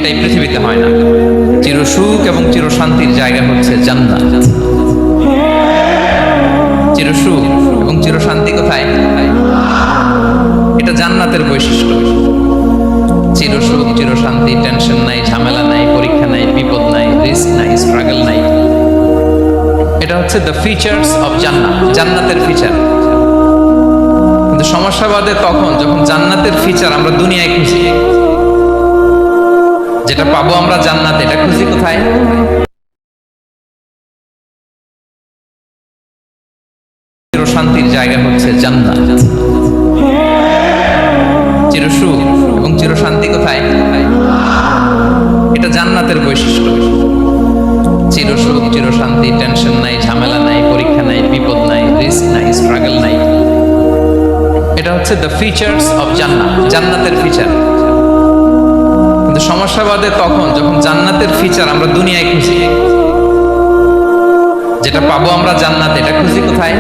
দুইটাই পৃথিবীতে হয় না। চির সুখ এবং চির শান্তির জায়গা হচ্ছে জান্নাত। চির সুখ এবং চির শান্তি কোথায়? এটা জান্নাতের বৈশিষ্ট্য। চির সুখ, চির শান্তি, টেনশন নাই, ঝামেলা নাই, পরীক্ষা নাই, বিপদ নাই, রিস্ক নাই, স্ট্রাগল নাই। এটা হচ্ছে দ্য ফিচার্স অফ জান্নাত, জান্নাতের ফিচার। কিন্তু সমস্যা বাদে তখন যখন জান্নাতের ফিচার আমরা দুনিয়ায় খুঁজি। যেটা পাবো আমরা জান্নাতে, এটা খুঁজি কোথায়? চির শান্তির জায়গা হচ্ছে জান্নাত। চির সুখ এবং চির শান্তি কোথায়? এটা জান্নাতের বৈশিষ্ট্য। চির সুখ, চির শান্তি, টেনশন নাই, ঝামেলা নাই, পরীক্ষা নাই, বিপদ নাই, রিস্ক নাই, স্ট্রাগল নাই। এটা হচ্ছে দ্য ফিচার্স অফ জান্নাত, জান্নাতের ফিচার। কিন্তু সমস্যা বাদে তখন যখন জান্নাতের ফিচার আমরা দুনিয়ায় খুঁজি। যেটা পাবো আমরা জান্নাতে, এটা খুঁজি কোথায়?